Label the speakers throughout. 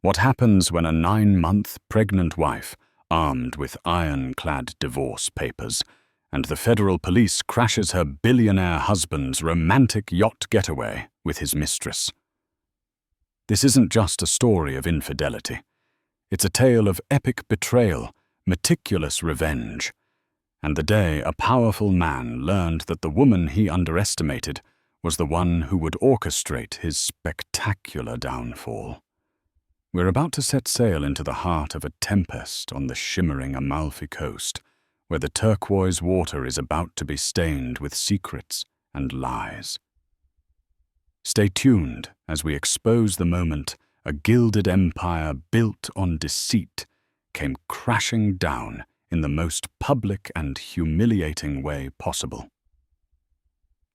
Speaker 1: What happens when a 9-month pregnant wife, armed with ironclad divorce papers, and the federal police crashes her billionaire husband's romantic yacht getaway with his mistress? This isn't just a story of infidelity. It's a tale of epic betrayal, meticulous revenge, and the day a powerful man learned that the woman he underestimated was the one who would orchestrate his spectacular downfall. We're about to set sail into the heart of a tempest on the shimmering Amalfi Coast, where the turquoise water is about to be stained with secrets and lies. Stay tuned as we expose the moment a gilded empire built on deceit came crashing down in the most public and humiliating way possible.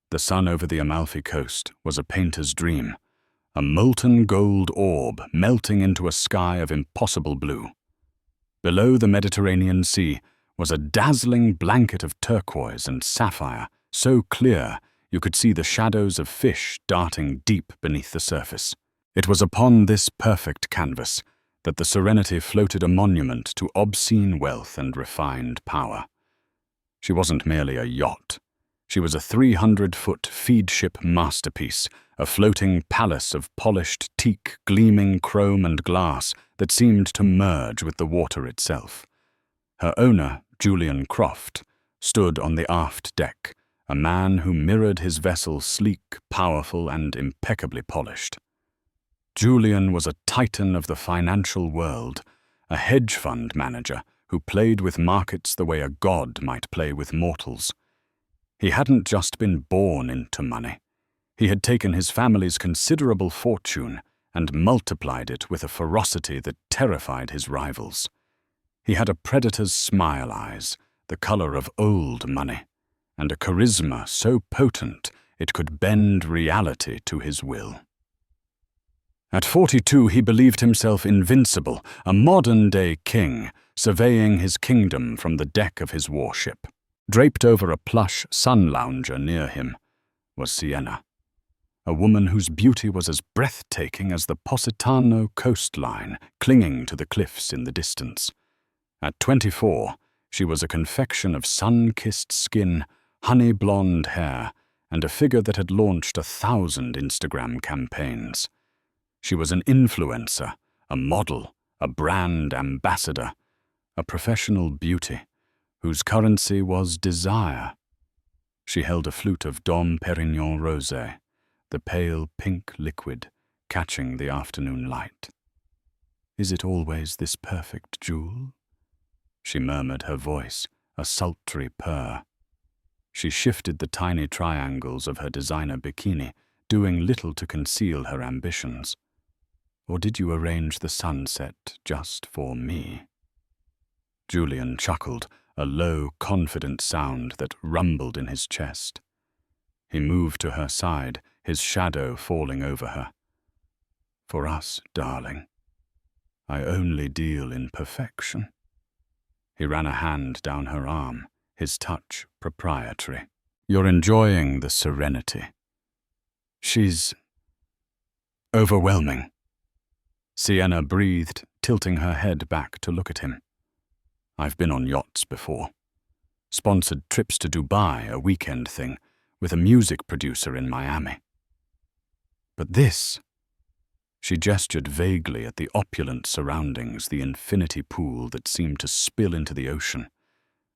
Speaker 1: The sun over the Amalfi Coast was a painter's dream, a molten gold orb melting into a sky of impossible blue. Below the Mediterranean Sea was a dazzling blanket of turquoise and sapphire, so clear you could see the shadows of fish darting deep beneath the surface. It was upon this perfect canvas that the Serenity floated, a monument to obscene wealth and refined power. She wasn't merely a yacht. She was a 300-foot feedship masterpiece, a floating palace of polished teak, gleaming chrome and glass that seemed to merge with the water itself. Her owner, Julian Croft, stood on the aft deck, a man who mirrored his vessel sleek, powerful, and impeccably polished. Julian was a titan of the financial world, a hedge fund manager who played with markets the way a god might play with mortals. He hadn't just been born into money. He had taken his family's considerable fortune and multiplied it with a ferocity that terrified his rivals. He had a predator's smile eyes, the color of old money, and a charisma so potent it could bend reality to his will. At 42, he believed himself invincible, a modern-day king, surveying his kingdom from the deck of his warship. Draped over a plush sun lounger near him was Sienna, a woman whose beauty was as breathtaking as the Positano coastline clinging to the cliffs in the distance. At 24, she was a confection of sun-kissed skin, honey-blonde hair, and a figure that had launched 1,000 Instagram campaigns. She was an influencer, a model, a brand ambassador, a professional beauty, whose currency was desire. She held a flute of Dom Perignon Rosé, the pale pink liquid catching the afternoon light. "Is it always this perfect, Jewel?" she murmured, her voice a sultry purr. She shifted the tiny triangles of her designer bikini, doing little to conceal her ambitions. "Or did you arrange the sunset just for me?" Julian chuckled, a low, confident sound that rumbled in his chest. He moved to her side, his shadow falling over her. "For us, darling, I only deal in perfection." He ran a hand down her arm, his touch proprietary. "You're enjoying the Serenity. She's overwhelming." Sienna breathed, tilting her head back to look at him. "I've been on yachts before. Sponsored trips to Dubai, a weekend thing, with a music producer in Miami. But this..." She gestured vaguely at the opulent surroundings, the infinity pool that seemed to spill into the ocean,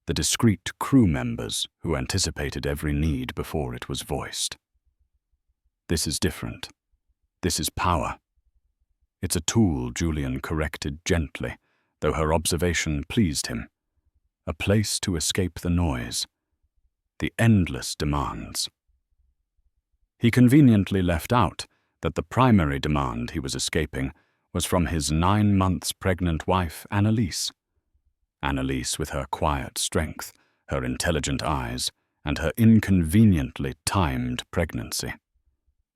Speaker 1: the discreet crew members who anticipated every need before it was voiced. "This is different. This is power." "It's a tool," Julian corrected gently, though her observation pleased him. "A place to escape the noise, the endless demands." He conveniently left out that the primary demand he was escaping was from his 9 months pregnant wife, Annalise. Annalise, with her quiet strength, her intelligent eyes, and her inconveniently timed pregnancy.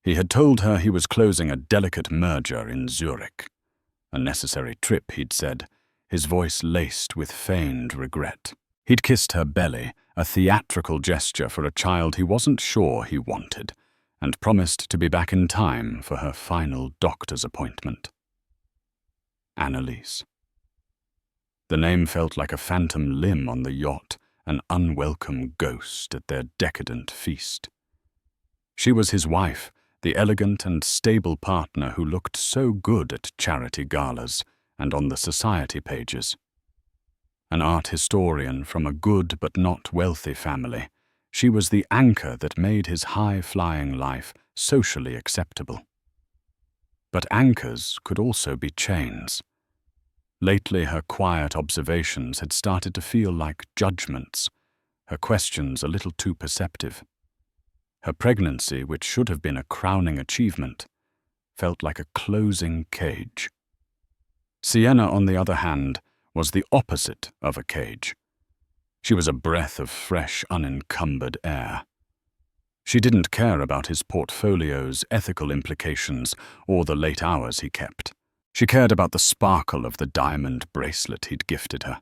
Speaker 1: He had told her he was closing a delicate merger in Zurich. A necessary trip, he'd said, his voice laced with feigned regret. He'd kissed her belly, a theatrical gesture for a child he wasn't sure he wanted, and promised to be back in time for her final doctor's appointment. Annalise. The name felt like a phantom limb on the yacht, an unwelcome ghost at their decadent feast. She was his wife, the elegant and stable partner who looked so good at charity galas and on the society pages. An art historian from a good but not wealthy family, she was the anchor that made his high-flying life socially acceptable. But anchors could also be chains. Lately, her quiet observations had started to feel like judgments, her questions a little too perceptive. Her pregnancy, which should have been a crowning achievement, felt like a closing cage. Sienna, on the other hand, was the opposite of a cage. She was a breath of fresh, unencumbered air. She didn't care about his portfolio's ethical implications or the late hours he kept. She cared about the sparkle of the diamond bracelet he'd gifted her,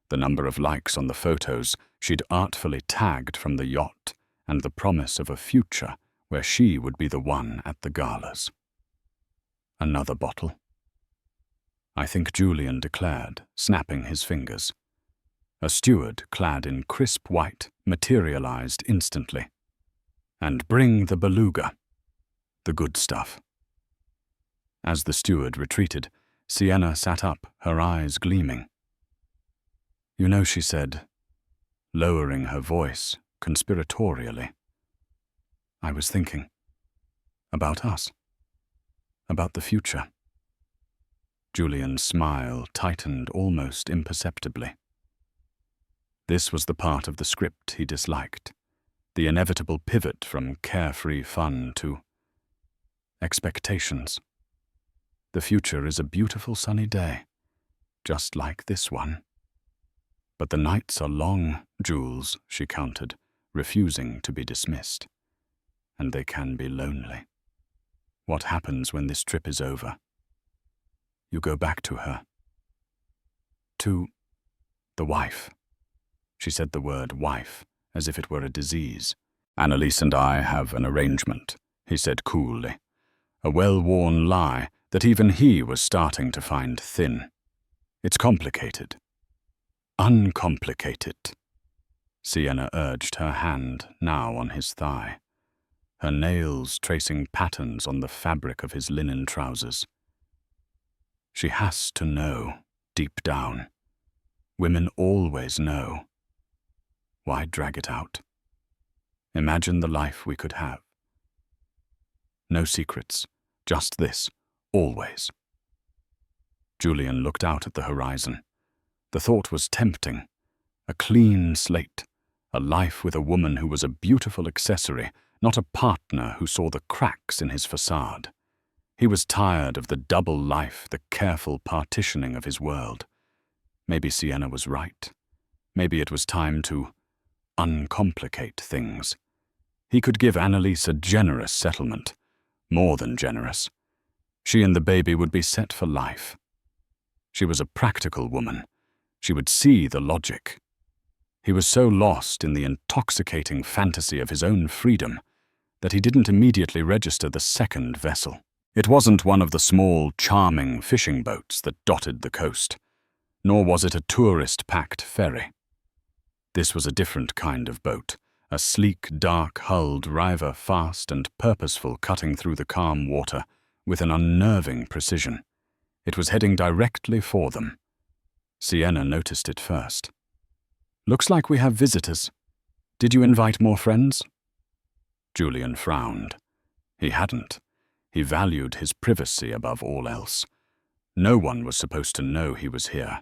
Speaker 1: the number of likes on the photos she'd artfully tagged from the yacht, and the promise of a future where she would be the one at the galas. Another bottle? I think Julian declared, snapping his fingers. A steward clad in crisp white materialized instantly. And bring the beluga, the good stuff. As the steward retreated, Sienna sat up, her eyes gleaming. You know, she said, lowering her voice conspiratorially, I was thinking about us, about the future. Julian's smile tightened almost imperceptibly. This was the part of the script he disliked, the inevitable pivot from carefree fun to expectations. The future is a beautiful sunny day, just like this one. But the nights are long, Jules, she countered, refusing to be dismissed. And they can be lonely. What happens when this trip is over? You go back to her. To the wife. She said the word wife, as if it were a disease. Annalise and I have an arrangement, he said coolly. A well-worn lie that even he was starting to find thin. It's complicated. Uncomplicated. Sienna urged, her hand now on his thigh, her nails tracing patterns on the fabric of his linen trousers. She has to know, deep down. Women always know. Why drag it out? Imagine the life we could have. No secrets, just this, always. Julian looked out at the horizon. The thought was tempting. A clean slate, a life with a woman who was a beautiful accessory, not a partner who saw the cracks in his facade. He was tired of the double life, the careful partitioning of his world. Maybe Sienna was right. Maybe it was time to uncomplicate things. He could give Annalise a generous settlement, more than generous. She and the baby would be set for life. She was a practical woman. She would see the logic. He was so lost in the intoxicating fantasy of his own freedom that he didn't immediately register the second vessel. It wasn't one of the small, charming fishing boats that dotted the coast, nor was it a tourist-packed ferry. This was a different kind of boat, a sleek, dark-hulled river, fast and purposeful, cutting through the calm water with an unnerving precision. It was heading directly for them. Sienna noticed it first. Looks like we have visitors. Did you invite more friends? Julian frowned. He hadn't. He valued his privacy above all else. No one was supposed to know he was here.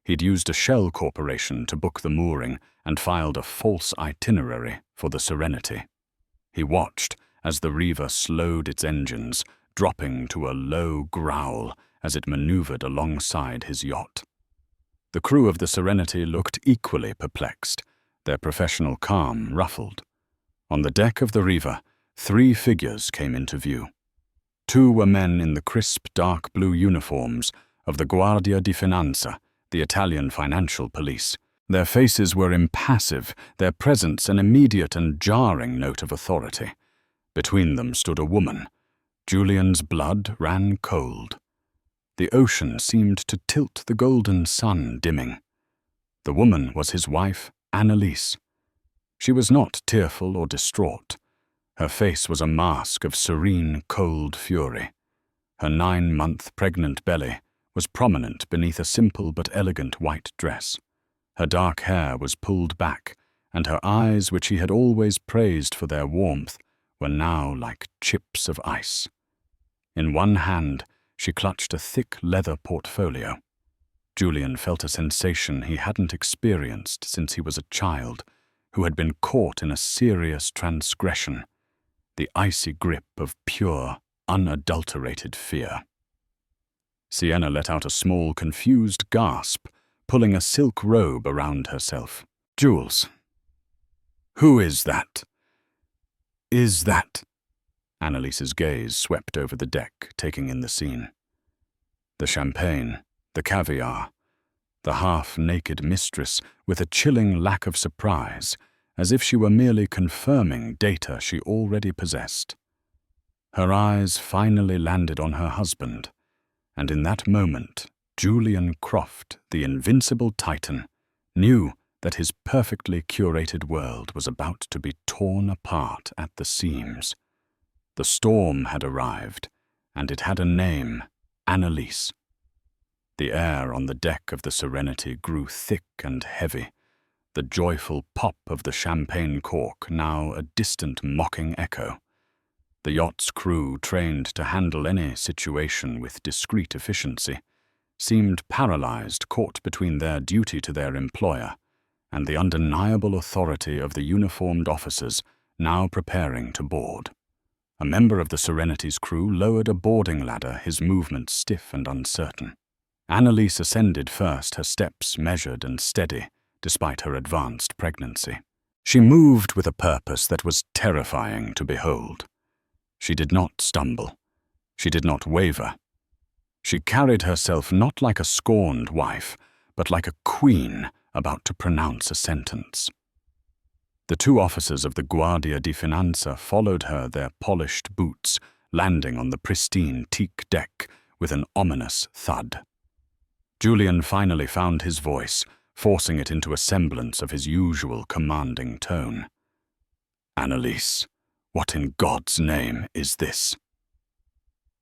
Speaker 1: He'd used a shell corporation to book the mooring and filed a false itinerary for the Serenity. He watched as the Reaver slowed its engines, dropping to a low growl as it maneuvered alongside his yacht. The crew of the Serenity looked equally perplexed, their professional calm ruffled. On the deck of the Reaver, 3 figures came into view. 2 were men in the crisp dark blue uniforms of the Guardia di Finanza, the Italian financial police. Their faces were impassive, their presence an immediate and jarring note of authority. Between them stood a woman. Julian's blood ran cold. The ocean seemed to tilt the golden sun dimming. The woman was his wife, Annalise. She was not tearful or distraught. Her face was a mask of serene, cold fury. Her 9-month pregnant belly was prominent beneath a simple but elegant white dress. Her dark hair was pulled back, and her eyes, which he had always praised for their warmth, were now like chips of ice. In one hand, she clutched a thick leather portfolio. Julian felt a sensation he hadn't experienced since he was a child, who had been caught in a serious transgression, the icy grip of pure, unadulterated fear. Sienna let out a small, confused gasp, pulling a silk robe around herself. "Jules, who is that? Is that?" Annalise's gaze swept over the deck, taking in the scene. The champagne, the caviar, the half-naked mistress with a chilling lack of surprise, as if she were merely confirming data she already possessed. Her eyes finally landed on her husband, and in that moment, Julian Croft, the invincible Titan, knew that his perfectly curated world was about to be torn apart at the seams. The storm had arrived, and it had a name, Annalise. The air on the deck of the Serenity grew thick and heavy, the joyful pop of the champagne cork now a distant mocking echo. The yacht's crew, trained to handle any situation with discreet efficiency, seemed paralyzed, caught between their duty to their employer and the undeniable authority of the uniformed officers now preparing to board. A member of the Serenity's crew lowered a boarding ladder, his movements stiff and uncertain. Annalise ascended first, her steps measured and steady, despite her advanced pregnancy. She moved with a purpose that was terrifying to behold. She did not stumble. She did not waver. She carried herself not like a scorned wife, but like a queen about to pronounce a sentence. The 2 officers of the Guardia di Finanza followed her, their polished boots landing on the pristine teak deck with an ominous thud. Julian finally found his voice, forcing it into a semblance of his usual commanding tone. "Annalise, what in God's name is this?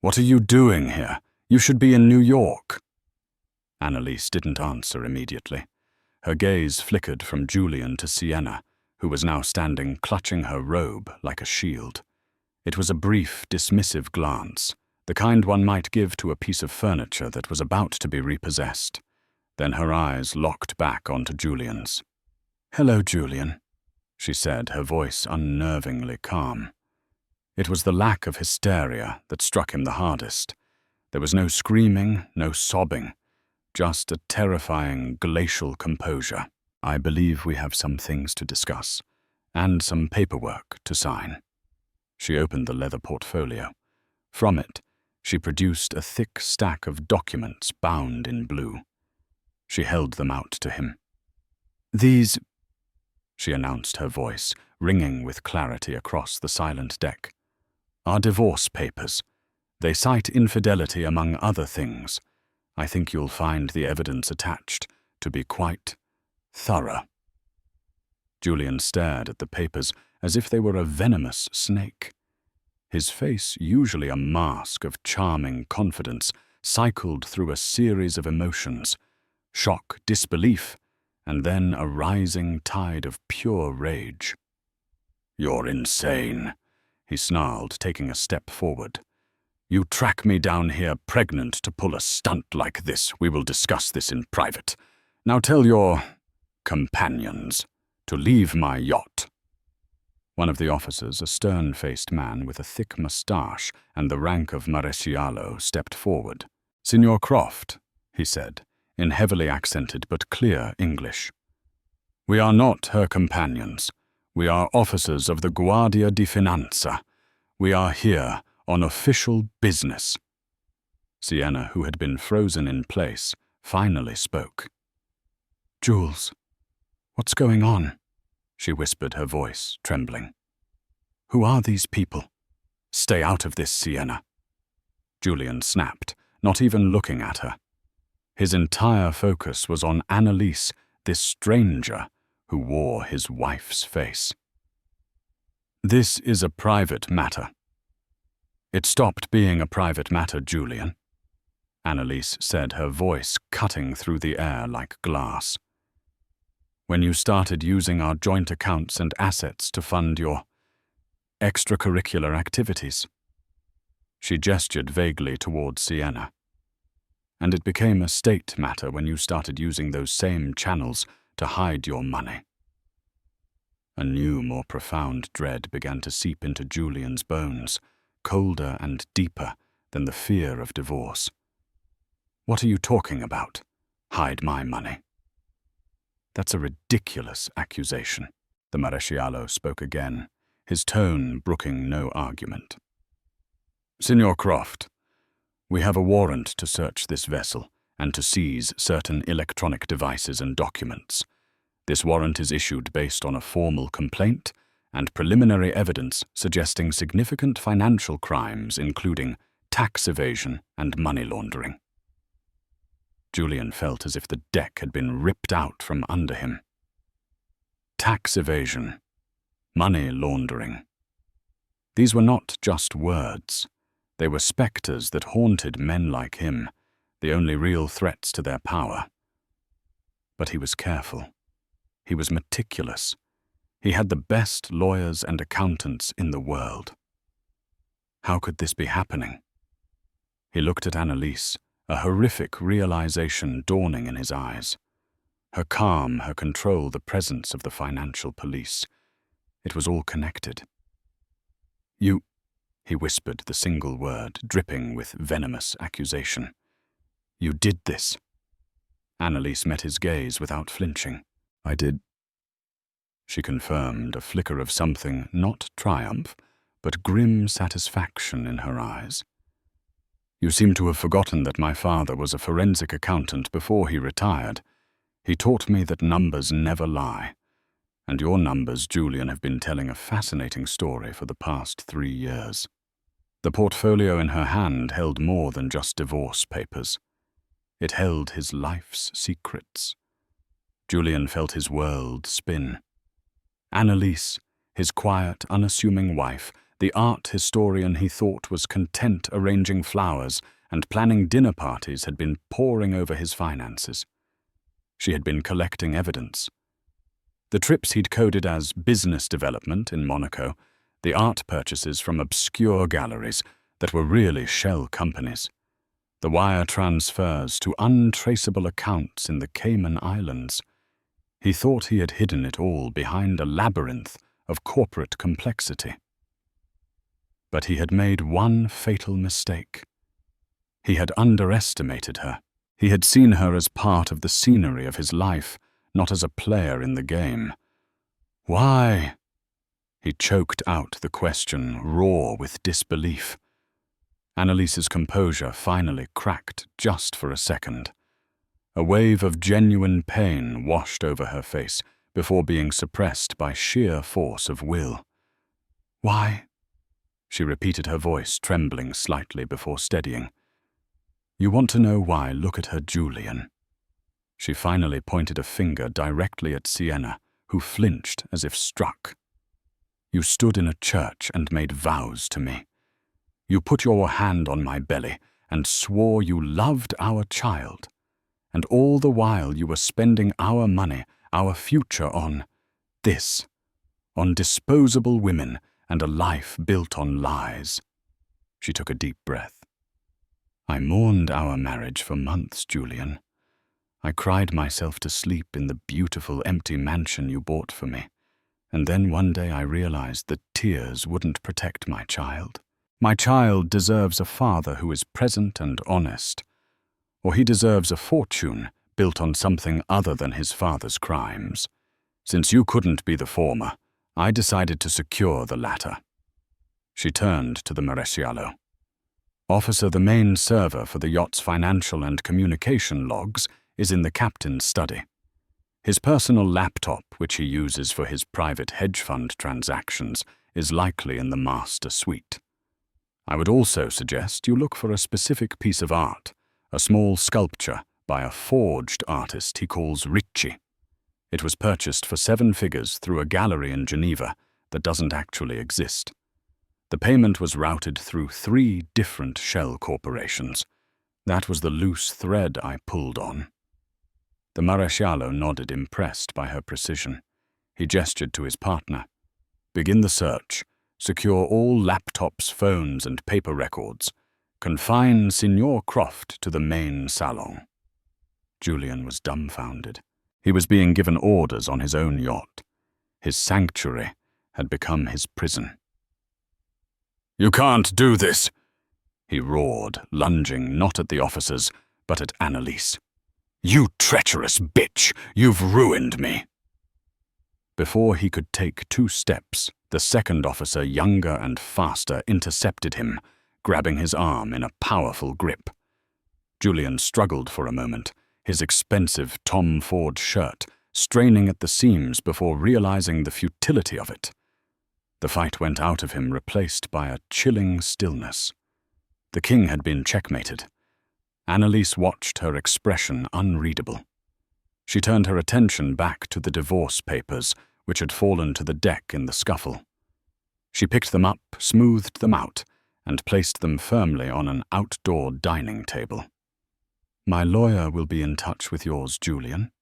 Speaker 1: What are you doing here? You should be in New York." Annalise didn't answer immediately. Her gaze flickered from Julian to Sienna, who was now standing clutching her robe like a shield. It was a brief, dismissive glance, the kind one might give to a piece of furniture that was about to be repossessed. Then her eyes locked back onto Julian's. "Hello, Julian," she said, her voice unnervingly calm. It was the lack of hysteria that struck him the hardest. There was no screaming, no sobbing, just a terrifying, glacial composure. "I believe we have some things to discuss, and some paperwork to sign." She opened the leather portfolio. From it, she produced a thick stack of documents bound in blue. She held them out to him. "These," she announced, her voice ringing with clarity across the silent deck, "are divorce papers. They cite infidelity among other things. I think you'll find the evidence attached to be quite thorough." Julian stared at the papers as if they were a venomous snake. His face, usually a mask of charming confidence, cycled through a series of emotions: shock, disbelief, and then a rising tide of pure rage. "You're insane," he snarled, taking a step forward. "You track me down here pregnant to pull a stunt like this. We will discuss this in private. Now tell your companions to leave my yacht." One of the officers, a stern-faced man with a thick moustache and the rank of maresciallo, stepped forward. "Signor Croft," he said, in heavily accented but clear English. "We are not her companions. We are officers of the Guardia di Finanza. We are here on official business." Sienna, who had been frozen in place, finally spoke. "Jules, what's going on?" she whispered, her voice trembling. "Who are these people?" "Stay out of this, Sienna." Julian snapped, not even looking at her. His entire focus was on Annalise, this stranger who wore his wife's face. "This is a private matter." "It stopped being a private matter, Julian," Annalise said, her voice cutting through the air like glass. "When you started using our joint accounts and assets to fund your extracurricular activities." She gestured vaguely towards Sienna. "And it became a state matter when you started using those same channels to hide your money." A new, more profound dread began to seep into Julian's bones, colder and deeper than the fear of divorce. "What are you talking about? Hide my money?" "That's a ridiculous accusation." The Maresciallo spoke again, his tone brooking no argument. "Signor Croft, we have a warrant to search this vessel and to seize certain electronic devices and documents. This warrant is issued based on a formal complaint and preliminary evidence suggesting significant financial crimes, including tax evasion and money laundering." Julian felt as if the deck had been ripped out from under him. Tax evasion, money laundering. These were not just words. They were specters that haunted men like him, the only real threats to their power. But he was careful. He was meticulous. He had the best lawyers and accountants in the world. How could this be happening? He looked at Annalise, a horrific realization dawning in his eyes. Her calm, her control, the presence of the financial police. It was all connected. "You," he whispered the single word, dripping with venomous accusation. "You did this." Annalise met his gaze without flinching. "I did," she confirmed, a flicker of something, not triumph, but grim satisfaction in her eyes. "You seem to have forgotten that my father was a forensic accountant before he retired. He taught me that numbers never lie. And your numbers, Julian, have been telling a fascinating story for the past 3 years." The portfolio in her hand held more than just divorce papers. It held his life's secrets. Julian felt his world spin. Annalise, his quiet, unassuming wife, the art historian he thought was content arranging flowers and planning dinner parties, had been poring over his finances. She had been collecting evidence. The trips he'd coded as business development in Monaco, the art purchases from obscure galleries that were really shell companies, the wire transfers to untraceable accounts in the Cayman Islands. He thought he had hidden it all behind a labyrinth of corporate complexity. But he had made one fatal mistake. He had underestimated her. He had seen her as part of the scenery of his life, not as a player in the game. "Why?" He choked out the question, raw with disbelief. Annalise's composure finally cracked just for a second. A wave of genuine pain washed over her face before being suppressed by sheer force of will. "Why?" She repeated, her voice trembling slightly before steadying. "You want to know why? Look at her, Julian." She finally pointed a finger directly at Sienna, who flinched as if struck. "You stood in a church and made vows to me. You put your hand on my belly and swore you loved our child. And all the while you were spending our money, our future on this, on disposable women and a life built on lies." She took a deep breath. "I mourned our marriage for months, Julian. I cried myself to sleep in the beautiful empty mansion you bought for me. And then one day I realized that tears wouldn't protect my child. My child deserves a father who is present and honest, or he deserves a fortune built on something other than his father's crimes. Since you couldn't be the former, I decided to secure the latter." She turned to the Maresciallo. "Officer, the main server for the yacht's financial and communication logs is in the captain's study. His personal laptop, which he uses for his private hedge fund transactions, is likely in the master suite. I would also suggest you look for a specific piece of art, a small sculpture by a forged artist he calls Ricci. It was purchased for 7 figures through a gallery in Geneva that doesn't actually exist. The payment was routed through 3 different shell corporations. That was the loose thread I pulled on. The Maresciallo nodded, impressed by her precision. He gestured to his partner. Begin the search. Secure all laptops, phones, and paper records. Confine Signor Croft to the main salon. Julian was dumbfounded. He was being given orders on his own yacht. His sanctuary had become his prison. "You can't do this!" he roared, lunging not at the officers, but at Annalise. "You treacherous bitch! You've ruined me!" Before he could take 2 steps, the second officer, younger and faster, intercepted him, grabbing his arm in a powerful grip. Julian struggled for a moment, his expensive Tom Ford shirt straining at the seams before realizing the futility of it. The fight went out of him, replaced by a chilling stillness. The king had been checkmated. Annalise watched, her expression unreadable. She turned her attention back to the divorce papers, which had fallen to the deck in the scuffle. She picked them up, smoothed them out, and placed them firmly on an outdoor dining table. "My lawyer will be in touch with yours, Julian,"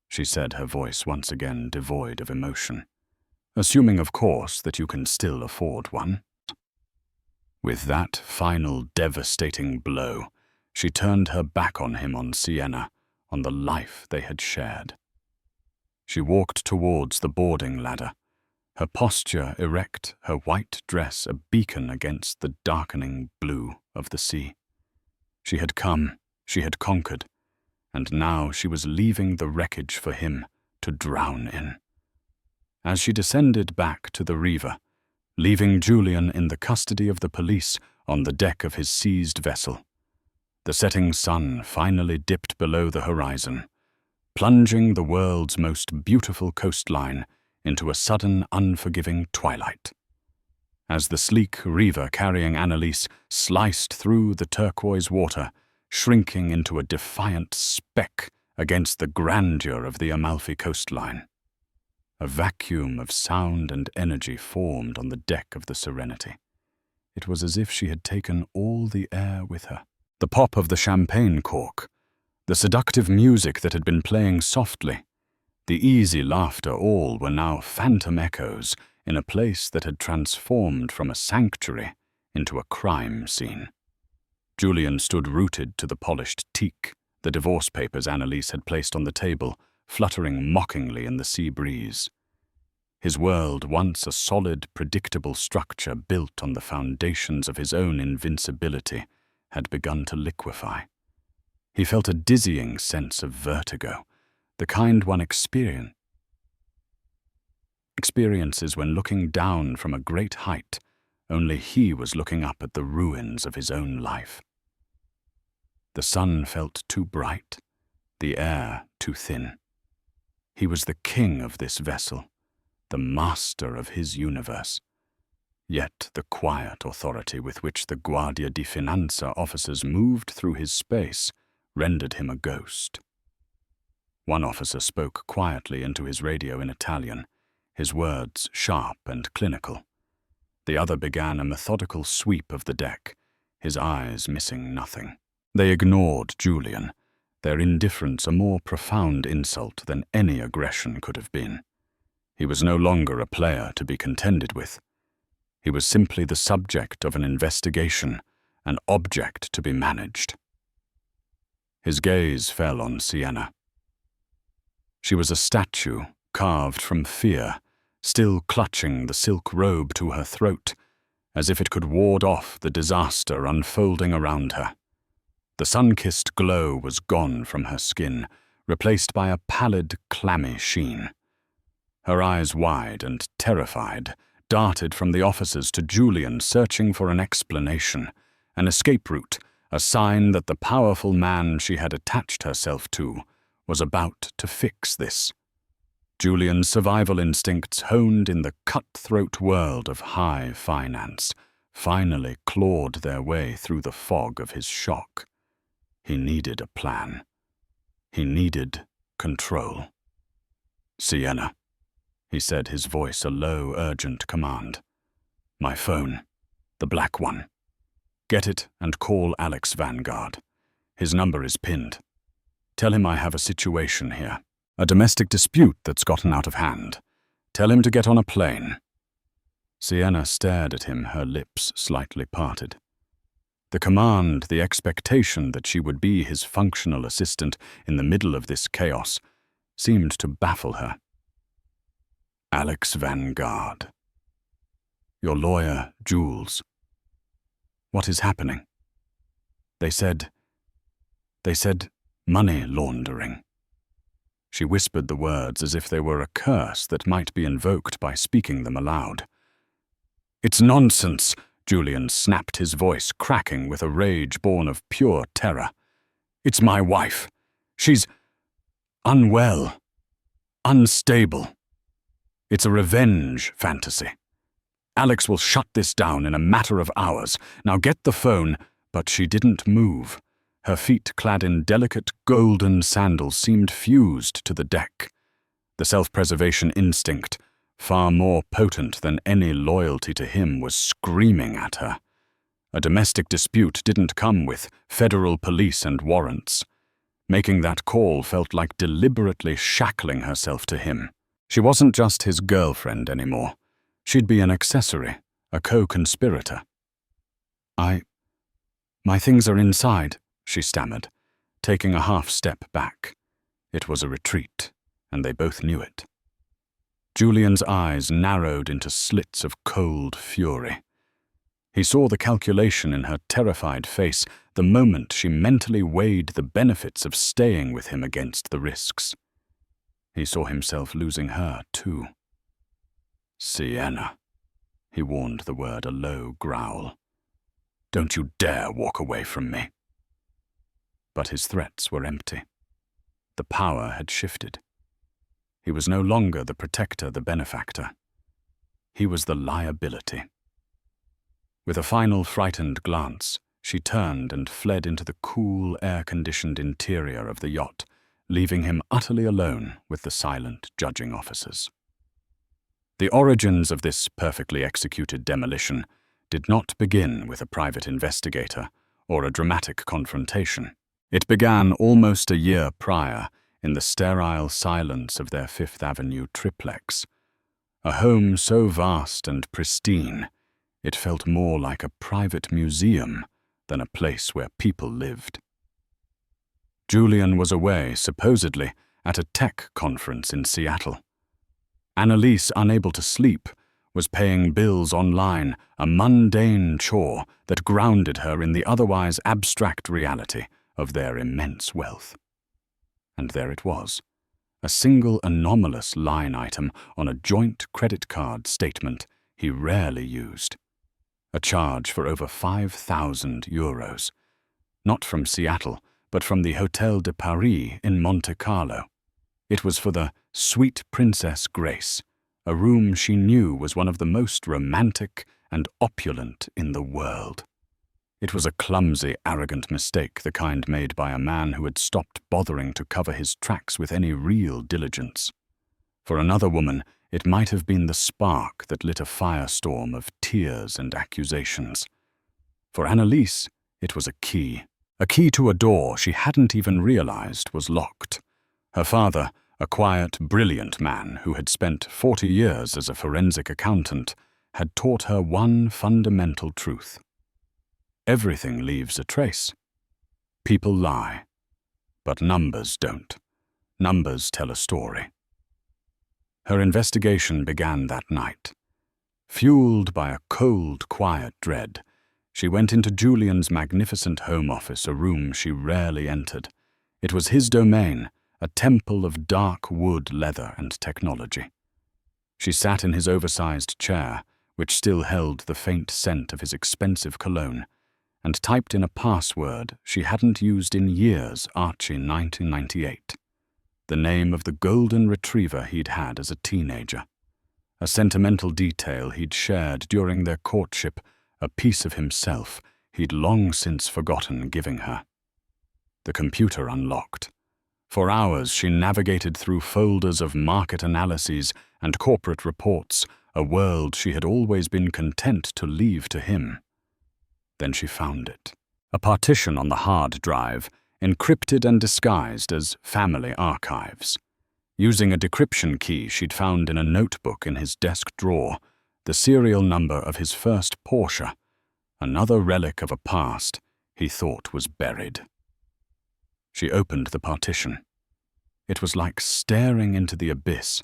Speaker 1: she said, her voice once again devoid of emotion. "Assuming, of course, that you can still afford one." With that final devastating blow, she turned her back on him, on Sienna, on the life they had shared. She walked towards the boarding ladder, her posture erect, her white dress a beacon against the darkening blue of the sea. She had come, she had conquered, and now she was leaving the wreckage for him to drown in. As she descended back to the Riva, leaving Julian in the custody of the police on the deck of his seized vessel, the setting sun finally dipped below the horizon, plunging the world's most beautiful coastline into a sudden, unforgiving twilight. As the sleek Riva carrying Annalise sliced through the turquoise water, shrinking into a defiant speck against the grandeur of the Amalfi coastline, a vacuum of sound and energy formed on the deck of the Serenity. It was as if she had taken all the air with her. The pop of the champagne cork, the seductive music that had been playing softly, the easy laughter, all were now phantom echoes in a place that had transformed from a sanctuary into a crime scene. Julian stood rooted to the polished teak, the divorce papers Annalise had placed on the table, fluttering mockingly in the sea breeze. His world, once a solid, predictable structure built on the foundations of his own invincibility, had begun to liquefy. He felt a dizzying sense of vertigo, the kind one experiences when looking down from a great height, only he was looking up at the ruins of his own life. The sun felt too bright, the air too thin. He was the king of this vessel, the master of his universe. Yet the quiet authority with which the Guardia di Finanza officers moved through his space rendered him a ghost. One officer spoke quietly into his radio in Italian, his words sharp and clinical. The other began a methodical sweep of the deck, his eyes missing nothing. They ignored Julian, their indifference a more profound insult than any aggression could have been. He was no longer a player to be contended with. He was simply the subject of an investigation, an object to be managed. His gaze fell on Sienna. She was a statue carved from fear, still clutching the silk robe to her throat, as if it could ward off the disaster unfolding around her. The sun-kissed glow was gone from her skin, replaced by a pallid, clammy sheen. Her eyes, wide and terrified, darted from the officers to Julian, searching for an explanation, an escape route, a sign that the powerful man she had attached herself to was about to fix this. Julian's survival instincts honed in the cutthroat world of high finance finally clawed their way through the fog of his shock. He needed a plan. He needed control. "Sienna," he said, his voice a low, urgent command. "My phone. The black one. Get it and call Alex Vanguard. His number is pinned. Tell him I have a situation here. A domestic dispute that's gotten out of hand. Tell him to get on a plane." Sienna stared at him, her lips slightly parted. The command, the expectation that she would be his functional assistant in the middle of this chaos, seemed to baffle her. "Alex Vanguard. Your lawyer, Jules. What is happening?" They said money laundering." She whispered the words as if they were a curse that might be invoked by speaking them aloud. "It's nonsense," Julian snapped, his voice cracking with a rage born of pure terror. "It's my wife. She's unwell, unstable. It's a revenge fantasy. Alex will shut this down in a matter of hours. Now get the phone." But she didn't move. Her feet, clad in delicate golden sandals, seemed fused to the deck. The self-preservation instinct, far more potent than any loyalty to him, was screaming at her. A domestic dispute didn't come with federal police and warrants. Making that call felt like deliberately shackling herself to him. She wasn't just his girlfriend anymore. She'd be an accessory, a co-conspirator. My things are inside," she stammered, taking a half-step back. It was a retreat, and they both knew it. Julian's eyes narrowed into slits of cold fury. He saw the calculation in her terrified face the moment she mentally weighed the benefits of staying with him against the risks. He saw himself losing her, too. "Sienna," he warned, the word a low growl. "Don't you dare walk away from me." But his threats were empty. The power had shifted. He was no longer the protector, the benefactor. He was the liability. With a final frightened glance, she turned and fled into the cool, air-conditioned interior of the yacht, leaving him utterly alone with the silent judging officers. The origins of this perfectly executed demolition did not begin with a private investigator or a dramatic confrontation. It began almost a year prior in the sterile silence of their Fifth Avenue triplex, a home so vast and pristine it felt more like a private museum than a place where people lived. Julian was away, supposedly, at a tech conference in Seattle. Annalise, unable to sleep, was paying bills online, a mundane chore that grounded her in the otherwise abstract reality of their immense wealth. And there it was, a single anomalous line item on a joint credit card statement he rarely used. A charge for over 5,000 euros, not from Seattle, but from the Hôtel de Paris in Monte Carlo. It was for the Sweet Princess Grace, a room she knew was one of the most romantic and opulent in the world. It was a clumsy, arrogant mistake, the kind made by a man who had stopped bothering to cover his tracks with any real diligence. For another woman, it might have been the spark that lit a firestorm of tears and accusations. For Annalise, it was a key to a door she hadn't even realized was locked. Her father, a quiet, brilliant man who had spent 40 years as a forensic accountant, had taught her one fundamental truth. Everything leaves a trace. People lie, but numbers don't. Numbers tell a story. Her investigation began that night. Fueled by a cold, quiet dread, she went into Julian's magnificent home office, a room she rarely entered. It was his domain, a temple of dark wood, leather, and technology. She sat in his oversized chair, which still held the faint scent of his expensive cologne, and typed in a password she hadn't used in years, Archie 1998. The name of the golden retriever he'd had as a teenager. A sentimental detail he'd shared during their courtship a piece of himself he'd long since forgotten giving her. The computer unlocked. For hours she navigated through folders of market analyses and corporate reports, a world she had always been content to leave to him. Then she found it. A partition on the hard drive, encrypted and disguised as family archives. Using a decryption key she'd found in a notebook in his desk drawer, the serial number of his first Porsche, another relic of a past he thought was buried. She opened the partition. It was like staring into the abyss.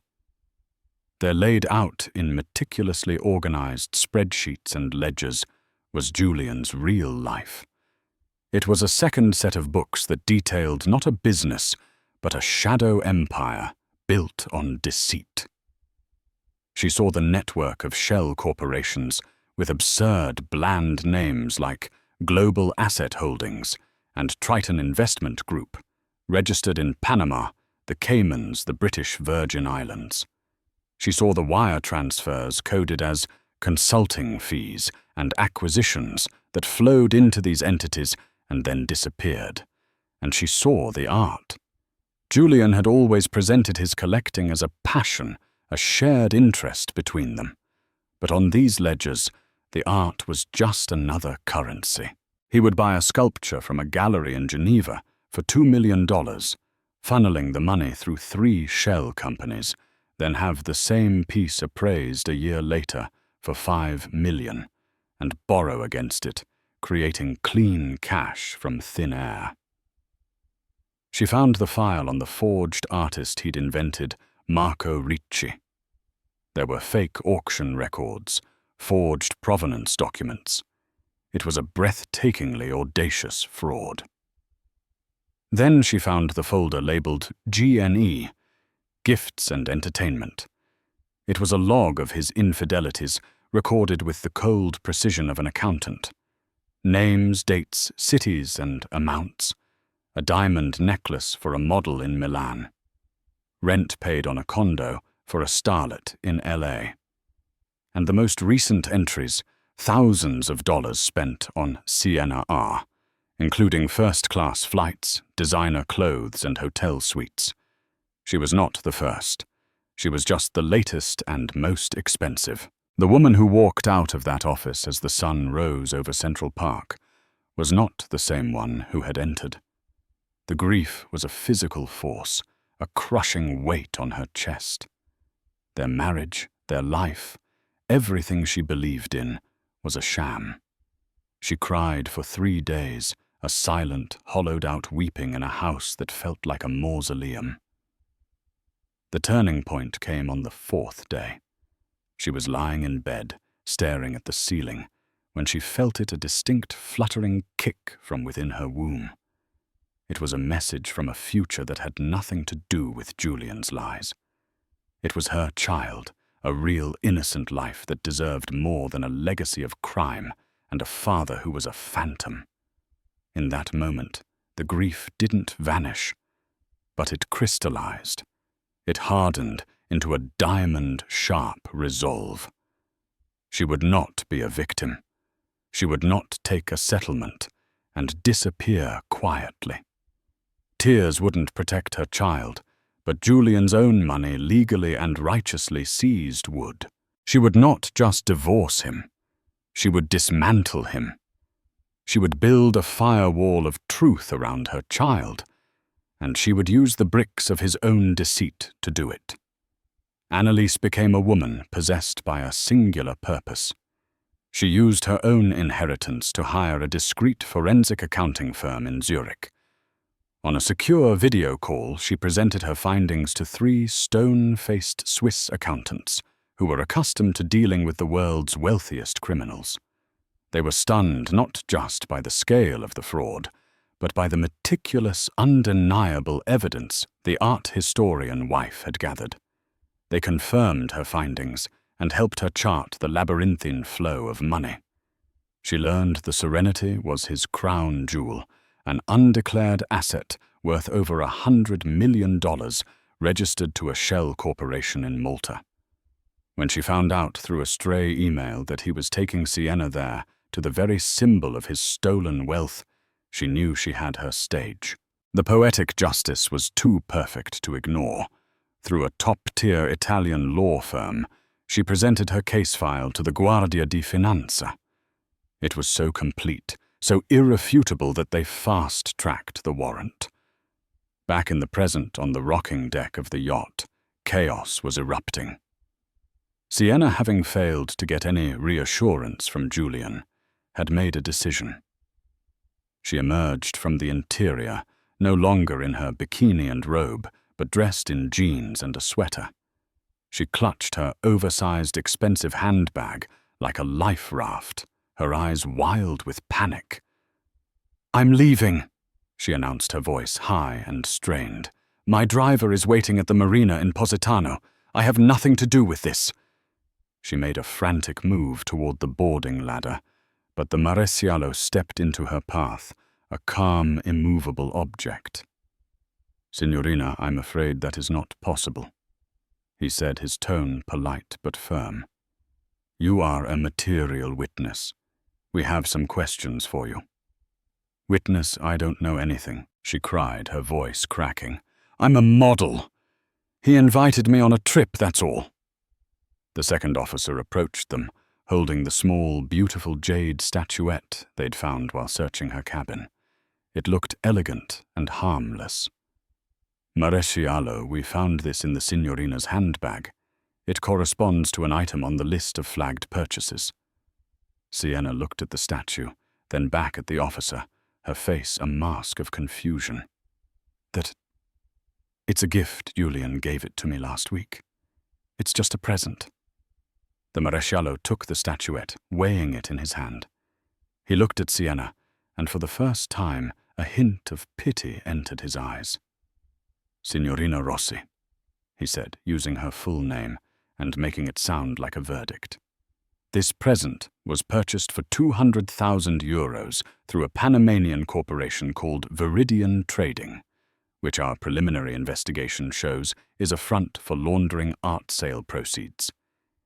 Speaker 1: There, laid out in meticulously organized spreadsheets and ledgers, was Julian's real life. It was a second set of books that detailed not a business, but a shadow empire built on deceit. She saw the network of shell corporations with absurd, bland names like Global Asset Holdings and Triton Investment Group, registered in Panama, the Caymans, the British Virgin Islands. She saw the wire transfers coded as consulting fees and acquisitions that flowed into these entities and then disappeared. And she saw the art. Julian had always presented his collecting as a passion, a shared interest between them. But on these ledgers, the art was just another currency. He would buy a sculpture from a gallery in Geneva for $2 million, funneling the money through 3 shell companies, then have the same piece appraised a year later for $5 million, and borrow against it, creating clean cash from thin air. She found the file on the forged artist he'd invented, Marco Ricci. There were fake auction records, forged provenance documents. It was a breathtakingly audacious fraud. Then she found the folder labeled G&E, Gifts and Entertainment. It was a log of his infidelities, recorded with the cold precision of an accountant. Names, dates, cities, and amounts. A diamond necklace for a model in Milan. Rent paid on a condo for a starlet in LA. And the most recent entries, thousands of dollars spent on Sienna R, including first-class flights, designer clothes, and hotel suites. She was not the first. She was just the latest and most expensive. The woman who walked out of that office as the sun rose over Central Park was not the same one who had entered. The grief was a physical force, a crushing weight on her chest. Their marriage, their life, everything she believed in, was a sham. She cried for 3 days, a silent, hollowed-out weeping in a house that felt like a mausoleum. The turning point came on the 4th day. She was lying in bed, staring at the ceiling, when she felt it a distinct fluttering kick from within her womb. It was a message from a future that had nothing to do with Julian's lies. It was her child, a real innocent life that deserved more than a legacy of crime and a father who was a phantom. In that moment, the grief didn't vanish, but it crystallized. It hardened into a diamond-sharp resolve. She would not be a victim. She would not take a settlement and disappear quietly. Tears wouldn't protect her child, but Julian's own money, legally and righteously seized, would. She would not just divorce him. She would dismantle him. She would build a firewall of truth around her child, and she would use the bricks of his own deceit to do it. Annalise became a woman possessed by a singular purpose. She used her own inheritance to hire a discreet forensic accounting firm in Zurich. On a secure video call, she presented her findings to 3 stone-faced Swiss accountants who were accustomed to dealing with the world's wealthiest criminals. They were stunned not just by the scale of the fraud, but by the meticulous, undeniable evidence the art historian wife had gathered. They confirmed her findings and helped her chart the labyrinthine flow of money. She learned the Serenity was his crown jewel, an undeclared asset worth over $100 million registered to a shell corporation in Malta. When she found out through a stray email that he was taking Sienna there to the very symbol of his stolen wealth, she knew she had her stage. The poetic justice was too perfect to ignore. Through a top-tier Italian law firm, she presented her case file to the Guardia di Finanza. It was so complete, so irrefutable that they fast-tracked the warrant. Back in the present on the rocking deck of the yacht, chaos was erupting. Sienna, having failed to get any reassurance from Julian, had made a decision. She emerged from the interior, no longer in her bikini and robe, but dressed in jeans and a sweater. She clutched her oversized, expensive handbag like a life raft, her eyes wild with panic. "I'm leaving," she announced, her voice high and strained. "My driver is waiting at the marina in Positano. I have nothing to do with this." She made a frantic move toward the boarding ladder, but the Maresciallo stepped into her path, a calm, immovable object. "Signorina, I'm afraid that is not possible," he said, his tone polite but firm. "You are a material witness. We have some questions for you." "Witness, I don't know anything," she cried, her voice cracking. "I'm a model. He invited me on a trip, that's all." The second officer approached them, holding the small, beautiful jade statuette they'd found while searching her cabin. It looked elegant and harmless. "Maresciallo, we found this in the Signorina's handbag. It corresponds to an item on the list of flagged purchases." Sienna looked at the statue, then back at the officer, her face a mask of confusion. It's a gift. Julian gave it to me last week. It's just a present." The Maresciallo took the statuette, weighing it in his hand. He looked at Sienna, and for the first time a hint of pity entered his eyes. "Signorina Rossi," he said, using her full name and making it sound like a verdict. "This present was purchased for 200,000 euros through a Panamanian corporation called Viridian Trading, which our preliminary investigation shows is a front for laundering art sale proceeds.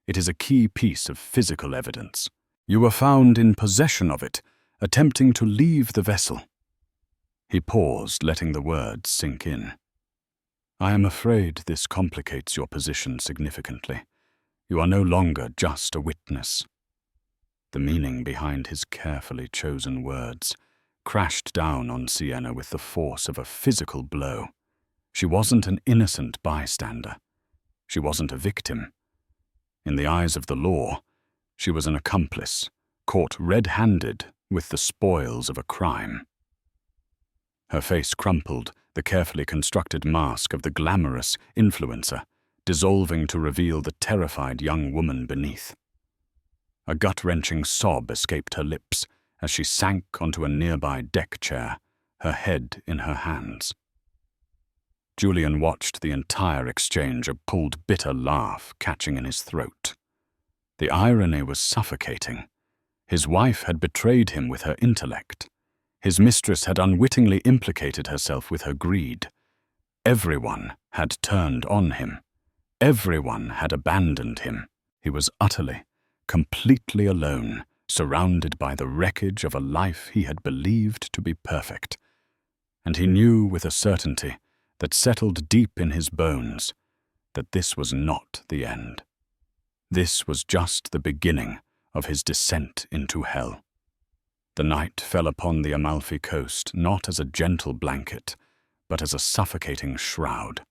Speaker 1: It is a key piece of physical evidence. You were found in possession of it, attempting to leave the vessel." He paused, letting the words sink in. "I am afraid this complicates your position significantly. You are no longer just a witness." The meaning behind his carefully chosen words crashed down on Sienna with the force of a physical blow. She wasn't an innocent bystander. She wasn't a victim. In the eyes of the law, she was an accomplice, caught red-handed with the spoils of a crime. Her face crumpled, the carefully constructed mask of the glamorous influencer, dissolving to reveal the terrified young woman beneath. A gut-wrenching sob escaped her lips as she sank onto a nearby deck chair, her head in her hands. Julian watched the entire exchange, a pulled, bitter laugh catching in his throat. The irony was suffocating. His wife had betrayed him with her intellect. His mistress had unwittingly implicated herself with her greed. Everyone had turned on him. Everyone had abandoned him. He was utterly, completely alone, surrounded by the wreckage of a life he had believed to be perfect. And he knew with a certainty that settled deep in his bones that this was not the end. This was just the beginning of his descent into hell. The night fell upon the Amalfi Coast not as a gentle blanket, but as a suffocating shroud.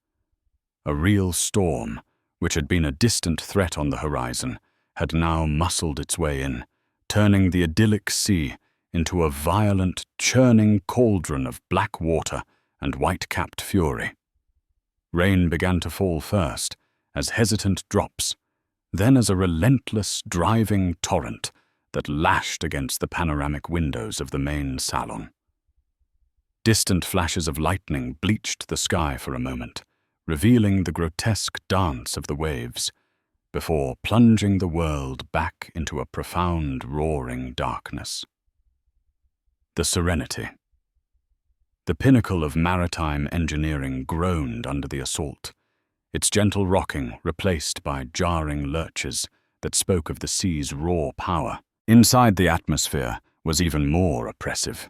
Speaker 1: A real storm, which had been a distant threat on the horizon, had now muscled its way in, turning the idyllic sea into a violent, churning cauldron of black water and white-capped fury. Rain began to fall first, as hesitant drops, then as a relentless, driving torrent that lashed against the panoramic windows of the main salon. Distant flashes of lightning bleached the sky for a moment, revealing the grotesque dance of the waves, before plunging the world back into a profound, roaring darkness. The Serenity. The pinnacle of maritime engineering groaned under the assault, its gentle rocking replaced by jarring lurches that spoke of the sea's raw power. Inside, the atmosphere was even more oppressive.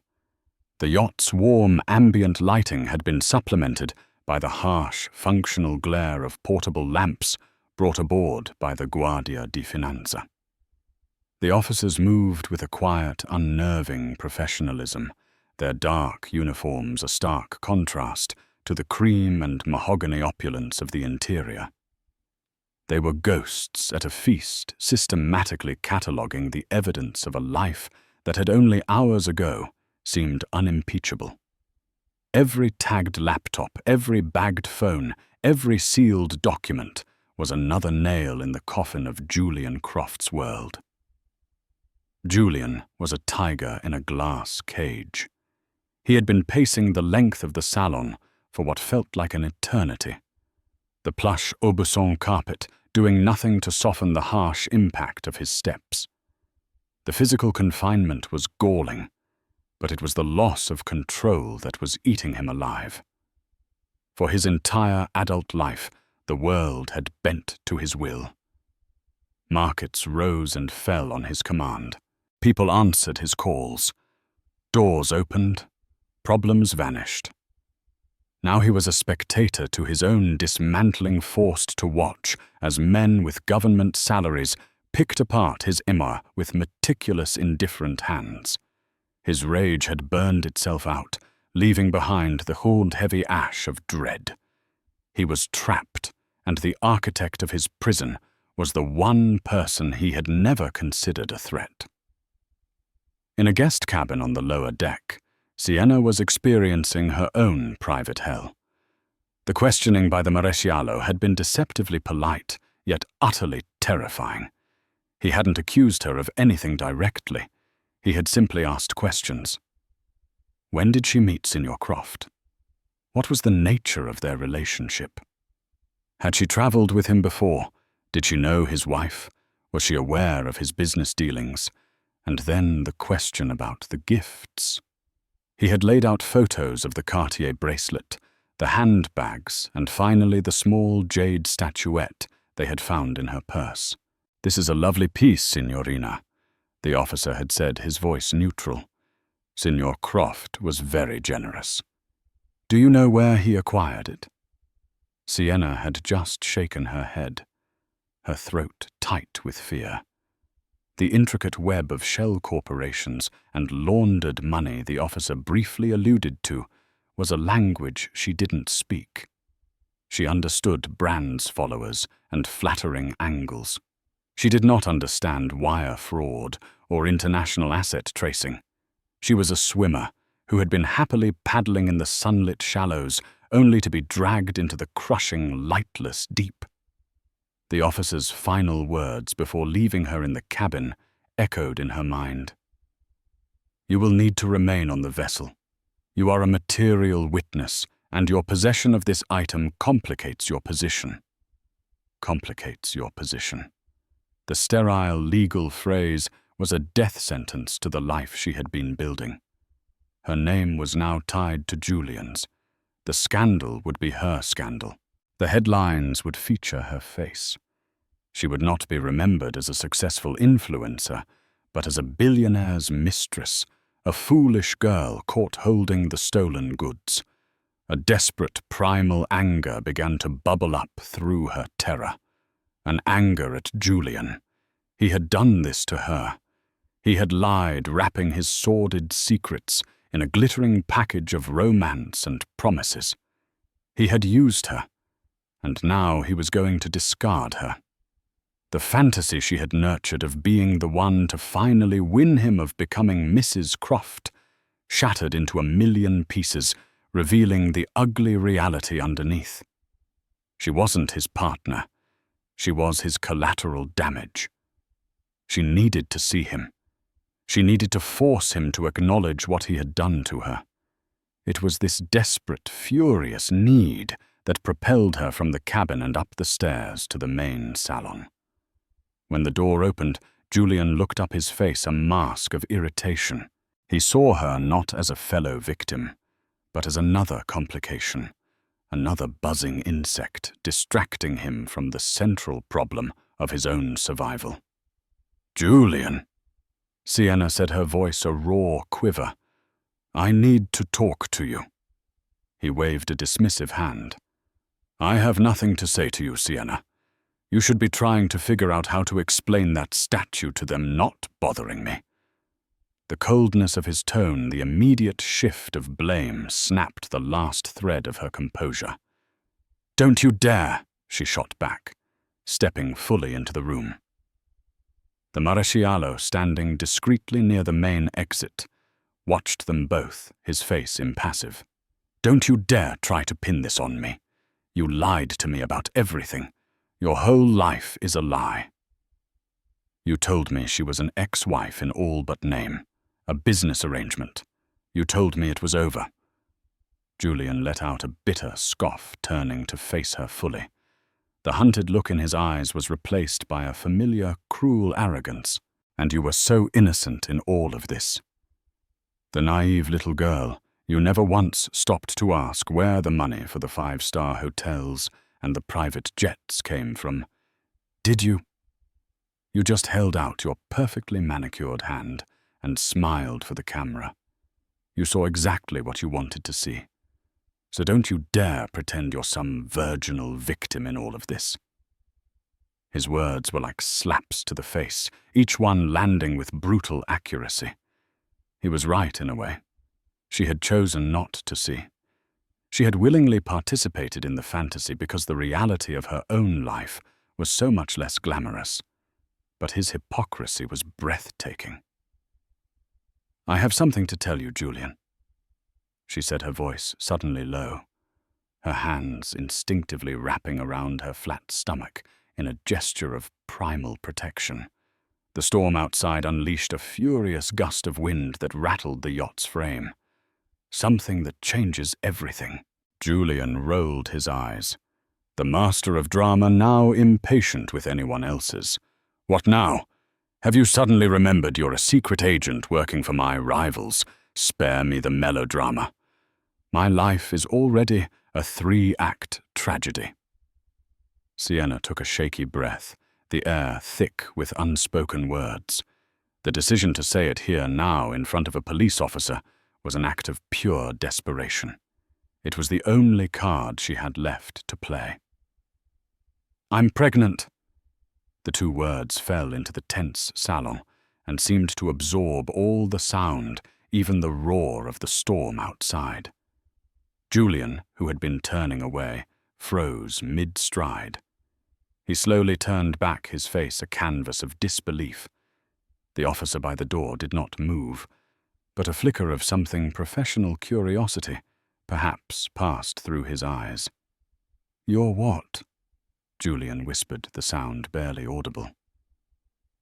Speaker 1: The yacht's warm, ambient lighting had been supplemented by the harsh, functional glare of portable lamps brought aboard by the Guardia di Finanza. The officers moved with a quiet, unnerving professionalism, their dark uniforms a stark contrast to the cream and mahogany opulence of the interior. They were ghosts at a feast, systematically cataloguing the evidence of a life that had only hours ago seemed unimpeachable. Every tagged laptop, every bagged phone, every sealed document was another nail in the coffin of Julian Croft's world. Julian was a tiger in a glass cage. He had been pacing the length of the salon for what felt like an eternity. The plush Aubusson carpet doing nothing to soften the harsh impact of his steps. The physical confinement was galling, but it was the loss of control that was eating him alive. For his entire adult life, the world had bent to his will. Markets rose and fell on his command. People answered his calls. Doors opened. Problems vanished. Now he was a spectator to his own dismantling, forced to watch as men with government salaries picked apart his image with meticulous, indifferent hands. His rage had burned itself out, leaving behind the cold, heavy ash of dread. He was trapped, and the architect of his prison was the one person he had never considered a threat. In a guest cabin on the lower deck, Sienna was experiencing her own private hell. The questioning by the Maresciallo had been deceptively polite, yet utterly terrifying. He hadn't accused her of anything directly. He had simply asked questions. When did she meet Signor Croft? What was the nature of their relationship? Had she traveled with him before? Did she know his wife? Was she aware of his business dealings? And then the question about the gifts. He had laid out photos of the Cartier bracelet, the handbags, and finally the small jade statuette they had found in her purse. "This is a lovely piece, Signorina," the officer had said, his voice neutral. Signor Croft was very generous. "Do you know where he acquired it?" Sienna had just shaken her head, her throat tight with fear. The intricate web of shell corporations and laundered money the officer briefly alluded to was a language she didn't speak. She understood brands followers and flattering angles. She did not understand wire fraud or international asset tracing. She was a swimmer who had been happily paddling in the sunlit shallows only to be dragged into the crushing, lightless deep. The officer's final words before leaving her in the cabin echoed in her mind. "You will need to remain on the vessel. You are a material witness, and your possession of this item complicates your position." Complicates your position. The sterile legal phrase was a death sentence to the life she had been building. Her name was now tied to Julian's. The scandal would be her scandal. The headlines would feature her face. She would not be remembered as a successful influencer, but as a billionaire's mistress, a foolish girl caught holding the stolen goods. A desperate primal anger began to bubble up through her terror. An anger at Julian. He had done this to her. He had lied, wrapping his sordid secrets in a glittering package of romance and promises. He had used her, and now he was going to discard her. The fantasy she had nurtured of being the one to finally win him, of becoming Mrs. Croft, shattered into a million pieces, revealing the ugly reality underneath. She wasn't his partner. She was his collateral damage. She needed to see him. She needed to force him to acknowledge what he had done to her. It was this desperate, furious need that propelled her from the cabin and up the stairs to the main salon. When the door opened, Julian looked up, his face a mask of irritation. He saw her not as a fellow victim, but as another complication, another buzzing insect distracting him from the central problem of his own survival. "Julian!" Sienna said, her voice a raw quiver. "I need to talk to you." He waved a dismissive hand. "I have nothing to say to you, Sienna. You should be trying to figure out how to explain that statue to them, not bothering me." The coldness of his tone, the immediate shift of blame, snapped the last thread of her composure. "Don't you dare," she shot back, stepping fully into the room. The Maresciallo, standing discreetly near the main exit, watched them both, his face impassive. "Don't you dare try to pin this on me. You lied to me about everything. Your whole life is a lie. You told me she was an ex-wife in all but name, a business arrangement. You told me it was over." Julian let out a bitter scoff, turning to face her fully. The hunted look in his eyes was replaced by a familiar, cruel arrogance. "And you were so innocent in all of this. The naive little girl, you never once stopped to ask where the money for the 5-star hotels and the private jets came from. Did you? You just held out your perfectly manicured hand and smiled for the camera. You saw exactly what you wanted to see. So don't you dare pretend you're some virginal victim in all of this." His words were like slaps to the face, each one landing with brutal accuracy. He was right in a way. She had chosen not to see. She had willingly participated in the fantasy because the reality of her own life was so much less glamorous. But his hypocrisy was breathtaking. "I have something to tell you, Julian," she said, her voice suddenly low, her hands instinctively wrapping around her flat stomach in a gesture of primal protection. The storm outside unleashed a furious gust of wind that rattled the yacht's frame. "Something that changes everything." Julian rolled his eyes. The master of drama now impatient with anyone else's. "What now? Have you suddenly remembered you're a secret agent working for my rivals? Spare me the melodrama. My life is already a 3-act tragedy." Sienna took a shaky breath, the air thick with unspoken words. The decision to say it here now in front of a police officer was an act of pure desperation. It was the only card she had left to play. "I'm pregnant." The 2 words fell into the tense salon and seemed to absorb all the sound, even the roar of the storm outside. Julian, who had been turning away, froze mid-stride. He slowly turned back, his face a canvas of disbelief. The officer by the door did not move, but a flicker of something professional curiosity perhaps passed through his eyes. "You're what?" Julian whispered, the sound barely audible.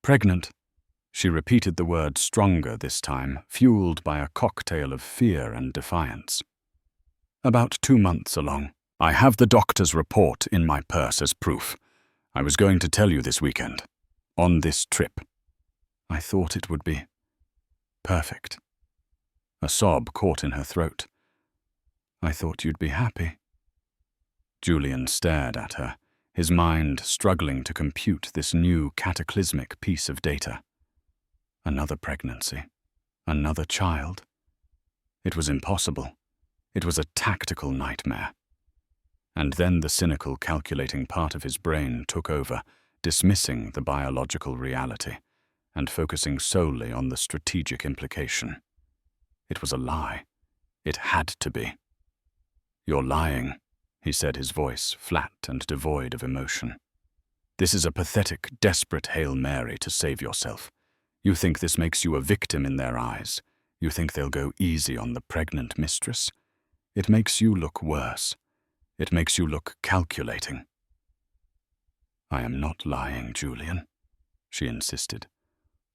Speaker 1: "Pregnant." She repeated the word stronger this time, fueled by a cocktail of fear and defiance. "About 2 months along. I have the doctor's report in my purse as proof. I was going to tell you this weekend. On this trip." "I thought it would be perfect." A sob caught in her throat. "I thought you'd be happy." Julian stared at her, his mind struggling to compute this new cataclysmic piece of data. Another pregnancy. Another child. It was impossible. It was a tactical nightmare. And then the cynical, calculating part of his brain took over, dismissing the biological reality and focusing solely on the strategic implication. It was a lie. It had to be. "You're lying," he said, his voice flat and devoid of emotion. "This is a pathetic, desperate Hail Mary to save yourself. You think this makes you a victim in their eyes. You think they'll go easy on the pregnant mistress. It makes you look worse. It makes you look calculating." "I am not lying, Julian," she insisted,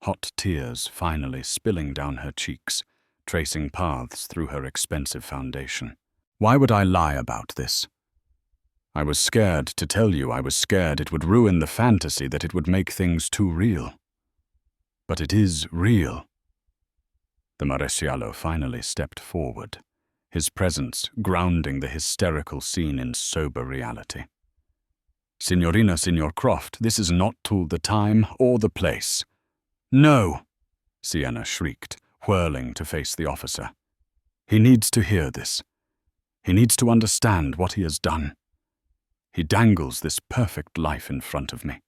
Speaker 1: hot tears finally spilling down her cheeks, tracing paths through her expensive foundation. "Why would I lie about this? I was scared to tell you. I was scared it would ruin the fantasy, that it would make things too real. But it is real." The Maresciallo finally stepped forward, his presence grounding the hysterical scene in sober reality. "Signorina, Signor Croft, this is not the time or the place." "No!" Sienna shrieked, whirling to face the officer. He needs to hear this. He needs to understand what he has done. He dangles this perfect life in front of me.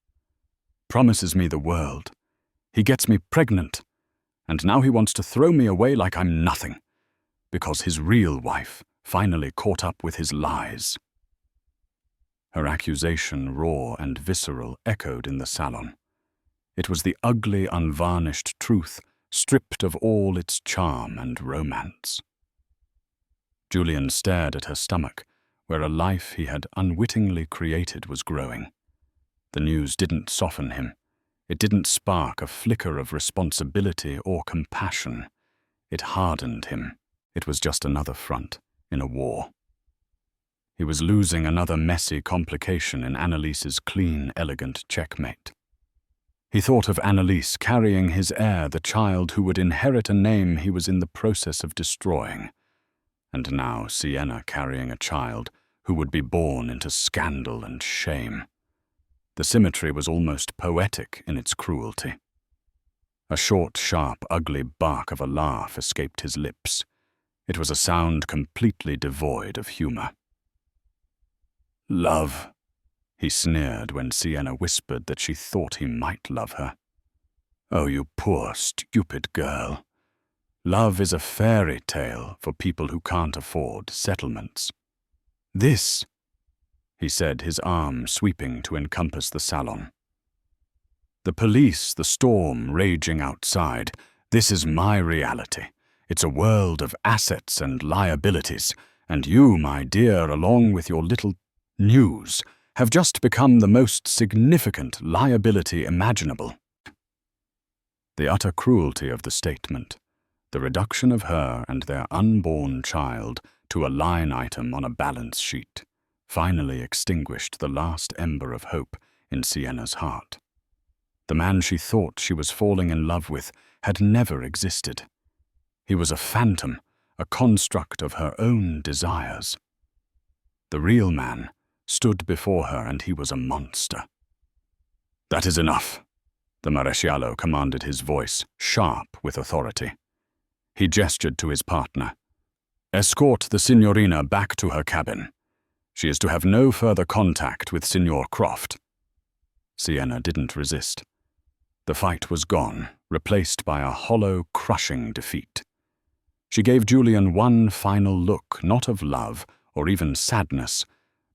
Speaker 1: Promises me the world. He gets me pregnant. And now he wants to throw me away like I'm nothing, because his real wife finally caught up with his lies. Her accusation, raw and visceral, echoed in the salon. It was the ugly, unvarnished truth, stripped of all its charm and romance. Julian stared at her stomach, where a life he had unwittingly created was growing. The news didn't soften him. It didn't spark a flicker of responsibility or compassion. It hardened him. It was just another front in a war. He was losing another messy complication in Annalise's clean, elegant checkmate. He thought of Annalise carrying his heir, the child who would inherit a name he was in the process of destroying. And now Sienna carrying a child who would be born into scandal and shame. The symmetry was almost poetic in its cruelty. A short, sharp, ugly bark of a laugh escaped his lips. It was a sound completely devoid of humor. "Love," he sneered when Sienna whispered that she thought he might love her. "Oh, you poor, stupid girl. Love is a fairy tale for people who can't afford settlements." "This," he said, his arm sweeping to encompass the salon. "The police, the storm raging outside. This is my reality. It's a world of assets and liabilities, and you, my dear, along with your little news, have just become the most significant liability imaginable." The utter cruelty of the statement, the reduction of her and their unborn child to a line item on a balance sheet, finally extinguished the last ember of hope in Sienna's heart. The man she thought she was falling in love with had never existed. He was a phantom, a construct of her own desires. The real man stood before her, and he was a monster. "That is enough," the Maresciallo commanded, his voice sharp with authority. He gestured to his partner. "Escort the Signorina back to her cabin. She is to have no further contact with Signor Croft." Sienna didn't resist. The fight was gone, replaced by a hollow, crushing defeat. She gave Julian one final look, not of love or even sadness,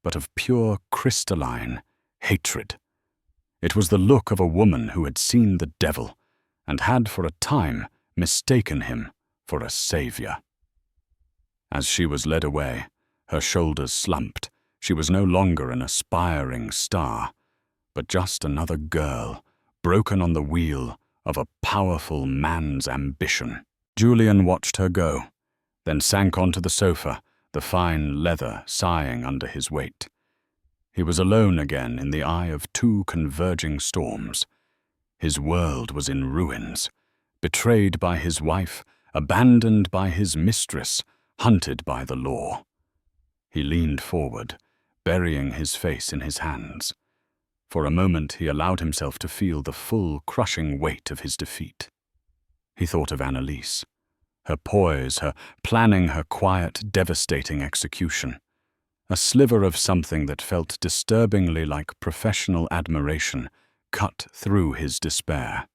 Speaker 1: but of pure, crystalline hatred. It was the look of a woman who had seen the devil and had for a time mistaken him for a savior. As she was led away, her shoulders slumped. She was no longer an aspiring star, but just another girl, broken on the wheel of a powerful man's ambition. Julian watched her go, then sank onto the sofa, the fine leather sighing under his weight. He was alone again in the eye of two converging storms. His world was in ruins, betrayed by his wife, abandoned by his mistress, hunted by the law. He leaned forward, burying his face in his hands. For a moment he allowed himself to feel the full, crushing weight of his defeat. He thought of Annalise, her poise, her planning, her quiet, devastating execution. A sliver of something that felt disturbingly like professional admiration cut through his despair.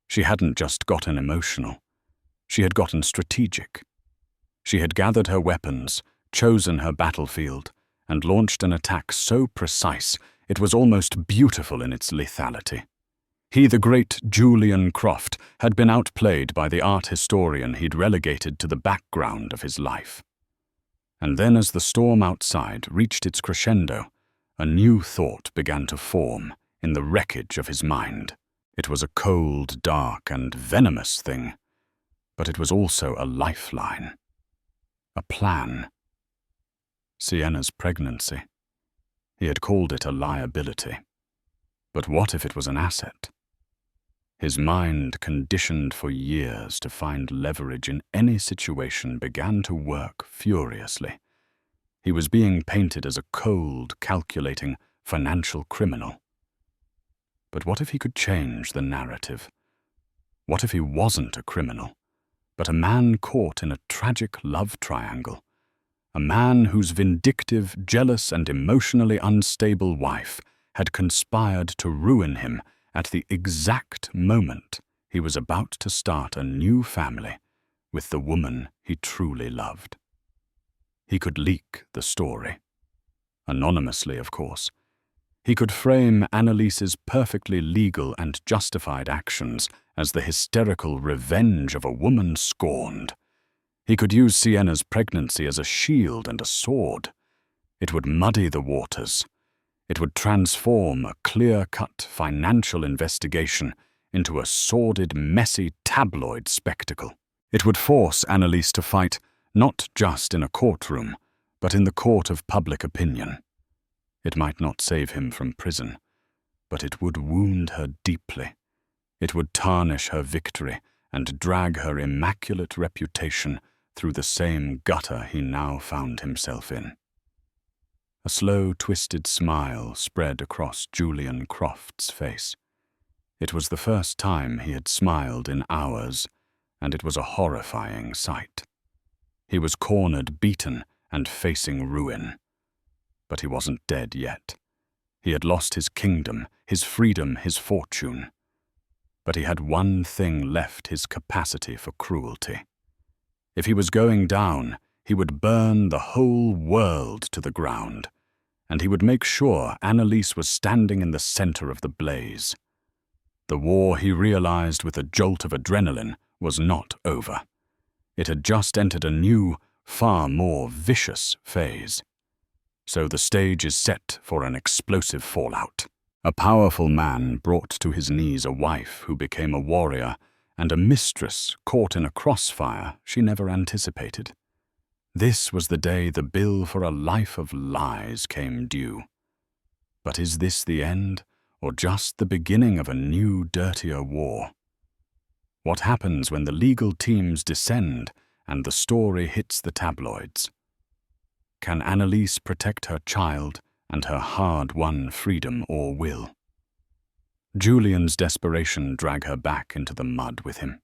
Speaker 1: She hadn't just gotten emotional. She had gotten strategic. She had gathered her weapons, chosen her battlefield, and launched an attack so precise it was almost beautiful in its lethality. He, the great Julian Croft, had been outplayed by the art historian he'd relegated to the background of his life. And then as the storm outside reached its crescendo, a new thought began to form in the wreckage of his mind. It was a cold, dark, and venomous thing, but it was also a lifeline, a plan. Sienna's pregnancy. He had called it a liability. But what if it was an asset? His mind, conditioned for years to find leverage in any situation, began to work furiously. He was being painted as a cold, calculating, financial criminal. But what if he could change the narrative? What if he wasn't a criminal, but a man caught in a tragic love triangle? A man whose vindictive, jealous, and emotionally unstable wife had conspired to ruin him at the exact moment he was about to start a new family with the woman he truly loved. He could leak the story. Anonymously, of course. He could frame Annalise's perfectly legal and justified actions as the hysterical revenge of a woman scorned. He could use Sienna's pregnancy as a shield and a sword. It would muddy the waters. It would transform a clear-cut financial investigation into a sordid, messy tabloid spectacle. It would force Annalise to fight not just in a courtroom, but in the court of public opinion. It might not save him from prison, but it would wound her deeply. It would tarnish her victory and drag her immaculate reputation through the same gutter he now found himself in. A slow, twisted smile spread across Julian Croft's face. It was the first time he had smiled in hours, and it was a horrifying sight. He was cornered, beaten, and facing ruin. But he wasn't dead yet. He had lost his kingdom, his freedom, his fortune. But he had one thing left: his capacity for cruelty. If he was going down, he would burn the whole world to the ground, and he would make sure Annalise was standing in the center of the blaze. The war, he realized with a jolt of adrenaline, was not over. It had just entered a new, far more vicious phase. So the stage is set for an explosive fallout. A powerful man brought to his knees a wife who became a warrior, and a mistress caught in a crossfire she never anticipated. This was the day the bill for a life of lies came due. But is this the end, or just the beginning of a new, dirtier war? What happens when the legal teams descend and the story hits the tabloids? Can Annalise protect her child and her hard-won freedom, or will Julian's desperation drag her back into the mud with him?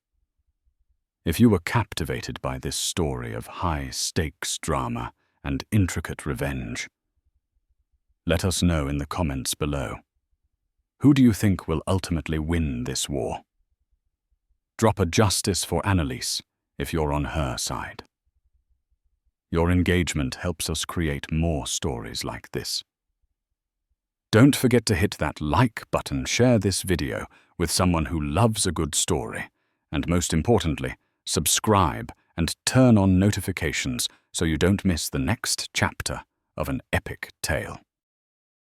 Speaker 1: If you were captivated by this story of high-stakes drama and intricate revenge, let us know in the comments below. Who do you think will ultimately win this war? Drop a justice for Annalise if you're on her side. Your engagement helps us create more stories like this. Don't forget to hit that like button, share this video with someone who loves a good story, and most importantly, subscribe and turn on notifications so you don't miss the next chapter of an epic tale.